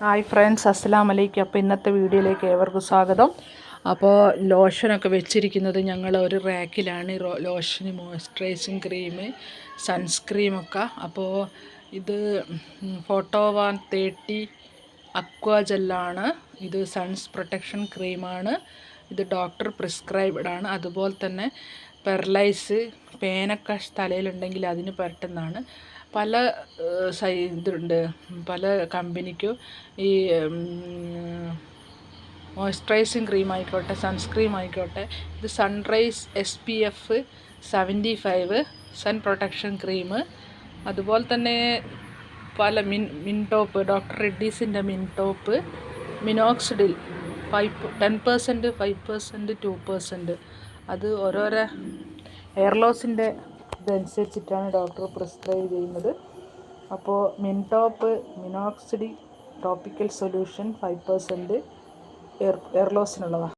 Hi friends, അസ്സലാമു അലൈക്കും. അപ്പോൾ ഇന്നത്തെ വീഡിയോയിലേക്ക് ഏവർക്കും സ്വാഗതം. അപ്പോൾ ലോഷനൊക്കെ വെച്ചിരിക്കുന്നത് ഞങ്ങൾ ഒരു റാക്കിലാണ്. ലോഷന്, മോയ്സ്ചറൈസിങ് ക്രീം, സൺസ്ക്രീമൊക്കെ. അപ്പോൾ ഇത് ഫോട്ടോവാൻ 30 അക്വാ ജെല്ലാണ്. ഇത് സൺസ് പ്രൊട്ടക്ഷൻ ക്രീമാണ്. ഇത് ഡോക്ടർ പ്രിസ്ക്രൈബ്ഡ് ആണ്. അതുപോലെ തന്നെ പെർലൈസ്, പേനൊക്കെ തലയിലുണ്ടെങ്കിൽ അതിന് പറ്റുന്നതാണ്. പല ഇതുണ്ട്, പല കമ്പനിക്കും ഈ മോയ്സ്ചറൈസിങ് ക്രീം ആയിക്കോട്ടെ, സൺസ്ക്രീം ആയിക്കോട്ടെ. ഇത് Sunrise SPF 75 sun protection cream. അതുപോലെ തന്നെ പല മിൻടോപ്പ്, ഡോക്ടർ റെഡ്ഡീസിൻ്റെ മിൻടോപ്പ്, മിനോക്സിഡിൽ 10%, 5%, 2%. അത് ഓരോരോ ഹെയർ ലോസിൻ്റെ ഇതനുസരിച്ചിട്ടാണ് ഡോക്ടർ പ്രിസ്ക്രൈബ് ചെയ്യുന്നത്. അപ്പോൾ മിൻടോപ്പ്, മിനോക്സിഡി ടോപ്പിക്കൽ സൊല്യൂഷൻ 5% ഹെയർ ലോസിനുള്ളതാണ്.